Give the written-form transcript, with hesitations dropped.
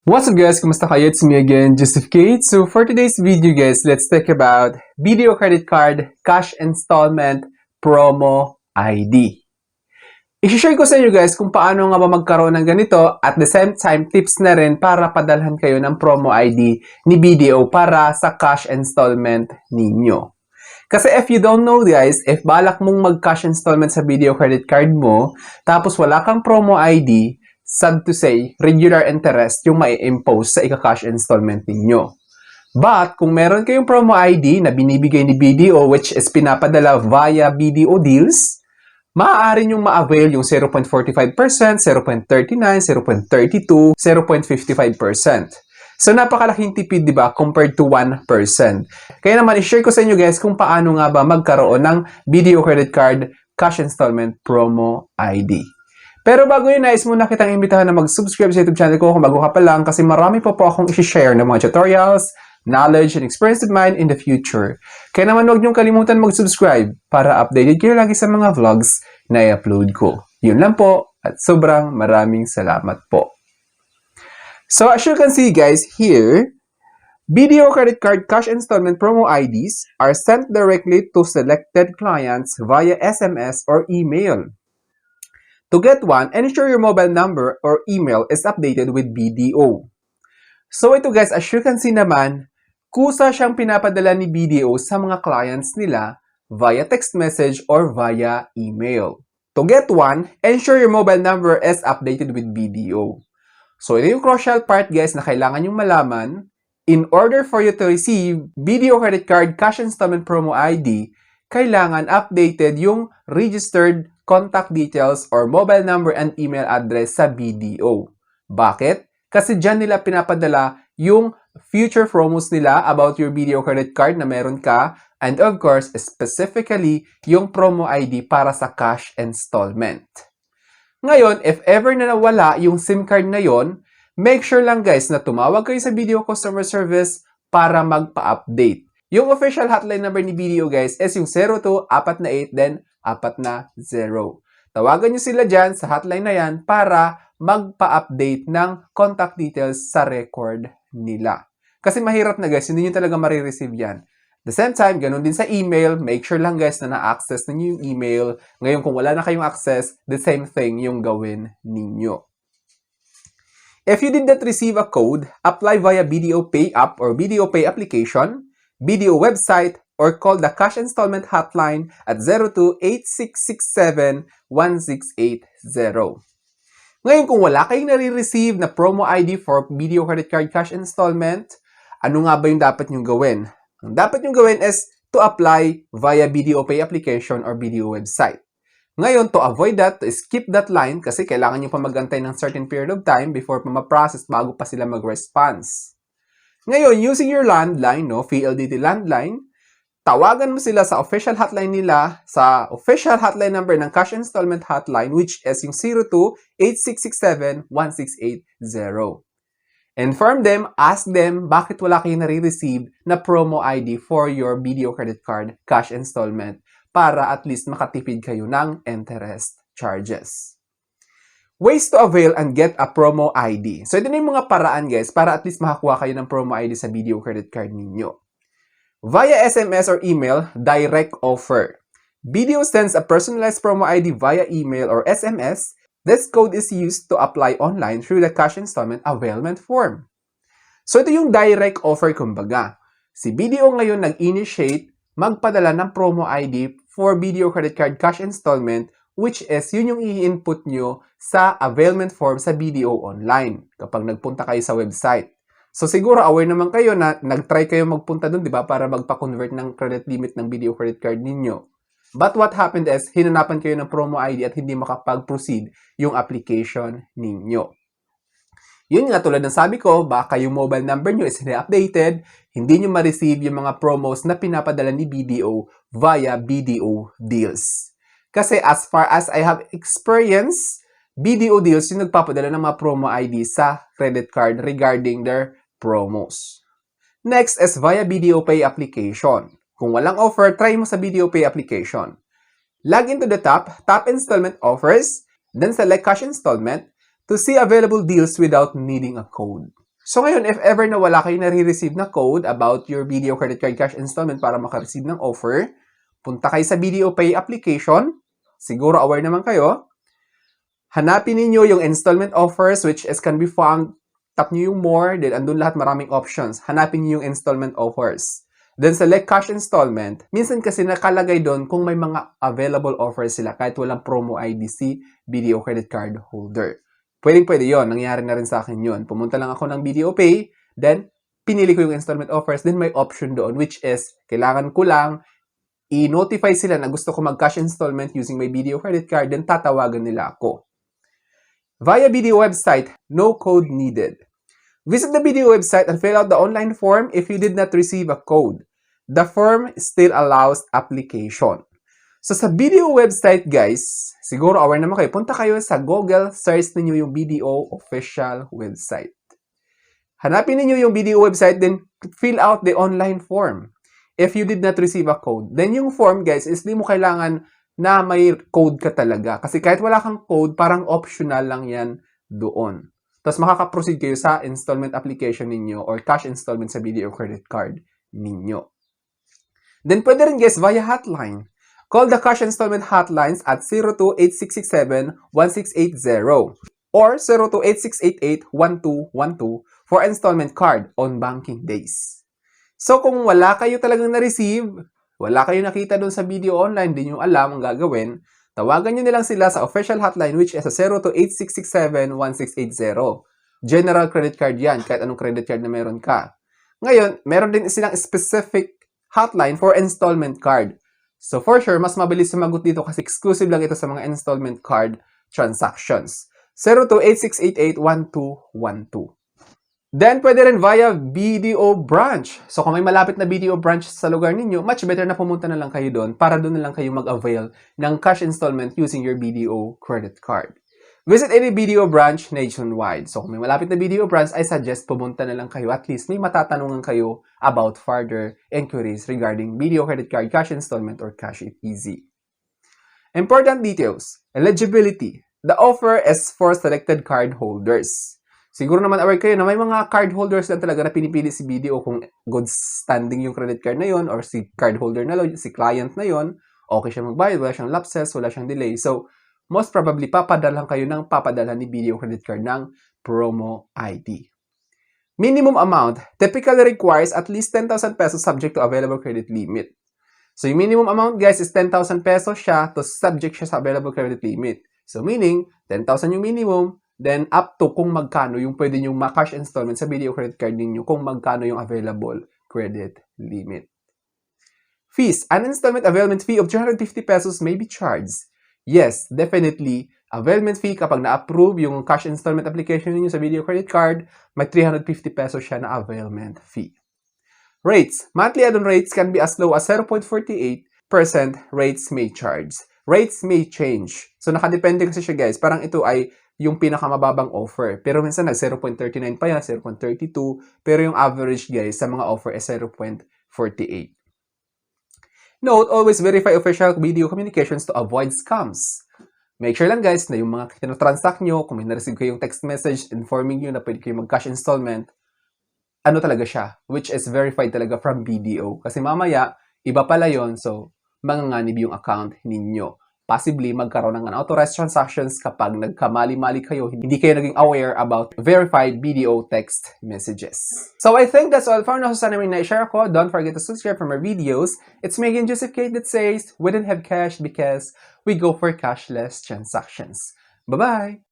What's up guys? Kumusta kayo? It's me again, Joseph Kate. So for today's video guys, let's talk about video credit card cash installment promo ID. I-share ko sa inyo guys kung paano nga ba magkaroon ng ganito at the same time tips na rin para padalhan kayo ng promo ID ni BDO para sa cash installment ninyo. Kasi if you don't know guys, if balak mong mag-cash installment sa video credit card mo, tapos wala kang promo ID, sad to say, regular interest yung mai-impose sa ika-cash installment ninyo. But, kung meron kayong promo ID na binibigay ni BDO which is pinapadala via BDO deals, maaari nyong ma-avail yung 0.45%, 0.39, 0.32, 0.55%. So, napakalaking tipid, di ba, compared to 1%. Kaya naman, i-share ko sa inyo guys kung paano nga ba magkaroon ng BDO credit card cash installment promo ID. Pero bago yun, nais muna kitang imbitahan na mag-subscribe sa YouTube channel ko kung bago ka pa lang kasi marami pa po akong i-share ng mga tutorials, knowledge, and experience of mine in the future. Kaya naman huwag niyong kalimutan mag-subscribe para updated kayo lagi sa mga vlogs na i-upload ko. Yun lang po at sobrang maraming salamat po. So as you can see guys here, BDO credit card cash installment promo IDs are sent directly to selected clients via SMS or email. To get one, ensure your mobile number or email is updated with BDO. So ito guys, as you can see naman, kusa siyang pinapadala ni BDO sa mga clients nila via text message or via email. To get one, ensure your mobile number is updated with BDO. So ito yung crucial part guys na kailangan yung malaman. In order for you to receive BDO credit card cash installment promo ID, kailangan updated yung registered contact details or mobile number and email address sa BDO. Bakit? Kasi dyan nila pinapadala yung future promos nila about your BDO credit card na meron ka and of course, specifically yung promo ID para sa cash installment. Ngayon, if ever na nawala yung SIM card na yon, make sure lang guys na tumawag kayo sa BDO Customer Service para magpa-update. Yung official hotline number ni BDO guys is yung 02-488 then 40. Tawagan nyo sila dyan sa hotline na yan para magpa-update ng contact details sa record nila. Kasi mahirap na guys, hindi nyo talaga marireceive yan. At the same time, ganun din sa email, make sure lang guys na na-access ninyo yung email. Ngayon kung wala na kayong access, the same thing yung gawin ninyo. If you did not receive a code, apply via BDO Pay app or BDO Pay application, BDO website, or call the cash installment hotline at 02-8667-1680. Ngayon kung wala kayong nare-receive na promo ID for BDO credit card cash installment, ano nga ba yung dapat nyong gawin? Ang dapat nyong gawin is to apply via BDO Pay application or BDO website. Ngayon, to avoid that, to skip that line kasi kailangan nyo pa mag-antay ng certain period of time before pa ma-process bago pa sila mag-response. Ngayon, using your landline, PLDT landline, tawagan mo sila sa official hotline nila, sa official hotline number ng cash installment hotline which is yung 02-8667-1680. Inform them, ask them bakit wala kayong nare-receive na promo ID for your BDO credit card cash installment para at least makatipid kayo ng interest charges. Ways to avail and get a promo ID. So ito na yung mga paraan guys para at least makakuha kayo ng promo ID sa BDO credit card ninyo. Via SMS or email, direct offer. BDO sends a personalized promo ID via email or SMS. This code is used to apply online through the cash installment availment form. So ito yung direct offer kumbaga. Si BDO ngayon nag-initiate magpadala ng promo ID for BDO credit card cash installment which is yun yung i-input nyo sa availment form sa BDO online kapag nagpunta kayo sa website. So siguro aware naman kayo na nag-try kayo magpunta dun, di ba, para magpa-convert ng credit limit ng BDO credit card ninyo. But what happened is, hinanapan kayo ng promo ID at hindi makapag-proceed yung application ninyo. Yun nga, tulad ng sabi ko, baka yung mobile number nyo is hindi updated, hindi nyo ma-receive yung mga promos na pinapadala ni BDO via BDO deals. Kasi as far as I have experience, BDO deals yung nagpapadala ng mga promo ID sa credit card regarding their promos. Next is via BDO Pay application. Kung walang offer, try mo sa BDO Pay application. Log into the top, tap installment offers, then select cash installment to see available deals without needing a code. So ngayon, if ever na wala kayo nare-receive na code about your BDO credit card cash installment para makareceive ng offer, punta kayo sa BDO Pay application. Siguro aware naman kayo. Hanapin niyo yung installment offers which is can be found. Tap niyo yung more, then andun lahat maraming options. Hanapin niyo yung installment offers. Then select cash installment. Minsan kasi nakalagay doon kung may mga available offers sila kahit walang promo ID si BDO credit card holder. Pwede yon. Nangyari na rin sa akin yon. Pumunta lang ako ng BDO Pay, then pinili ko yung installment offers, then may option doon which is kailangan ko lang i-notify sila na gusto ko mag-cash installment using my BDO credit card, then tatawagan nila ako. Via BDO website, no code needed. Visit the BDO website and fill out the online form if you did not receive a code. The form still allows application. So sa BDO website guys, siguro aware naman kayo, punta kayo sa Google, search niyo yung BDO official website. Hanapin niyo yung BDO website, then fill out the online form. If you did not receive a code, then yung form guys is di mo kailangan na may code ka talaga. Kasi kahit wala kang code, parang optional lang yan doon. Tapos makaka-proceed kayo sa installment application ninyo or cash installment sa BDO credit card ninyo. Then pwede rin guys via hotline. Call the cash installment hotlines at 028667-1680 or 028688-1212 for installment card on banking days. So kung wala kayo talagang na-receive, wala kayo nakita doon sa video online, di nyo alam ang gagawin, tawagan nyo nilang sila sa official hotline which is 028667-1680. General credit card yan, kahit anong credit card na meron ka. Ngayon, meron din silang specific hotline for installment card. So for sure, mas mabilis sumagot dito kasi exclusive lang ito sa mga installment card transactions. 028688-1212. Then, pwede rin via BDO branch. So kung may malapit na BDO branch sa lugar ninyo, much better na pumunta na lang kayo doon para doon na lang kayo mag-avail ng cash installment using your BDO credit card. Visit any BDO branch nationwide. So kung may malapit na BDO branch, I suggest pumunta na lang kayo. At least may matatanungan kayo about further inquiries regarding BDO credit card cash installment or Cash It Easy. Important details. Eligibility. The offer is for selected card holders. Siguro naman aware kayo na may mga card holders lang talaga na pinipili si BDO kung good standing yung credit card na yon or si card holder na yon, si client na yon, okay siya magbayad, wala siyang lapses, wala siyang delay. So, most probably, papadalhan kayo ng papadalhan ni BDO credit card ng promo ID. Minimum amount typically requires at least 10,000 pesos subject to available credit limit. So, yung minimum amount, guys, is 10,000 pesos siya to subject siya sa available credit limit. So, meaning, 10,000 yung minimum, then up to kung magkano yung pwede nyong ma-cash installment sa BDO credit card ninyo kung magkano yung available credit limit. Fees. An installment availment fee of 250 pesos may be charged. Yes, definitely. Availment fee kapag na-approve yung cash installment application ninyo sa BDO credit card, may 350 pesos siya na availment fee. Rates. Monthly add-on rates can be as low as 0.48% rates may charge. Rates may change. So, nakadepende kasi siya guys. Parang ito ay yung pinakamababang offer. Pero minsan nag 0.39 pa yan, 0.32. Pero yung average guys sa mga offer is 0.48. Note, always verify official BDO communications to avoid scams. Make sure lang guys na yung mga tinotransact nyo, kung may na-receive kayong text message informing you na pwede kayo mag-cash installment, ano talaga siya, which is verified talaga from BDO. Kasi mamaya, iba pala yon, so manganganib yung account ninyo. Possibly magkaroon ng unauthorized transactions kapag nagkamali-mali kayo, hindi kayo naging aware about verified BDO text messages. So I think that's all for now. Sana may na-share ko. Don't forget to subscribe for more videos. It's me again, Joseph Kate, that says, we don't have cash because we go for cashless transactions. Bye-bye!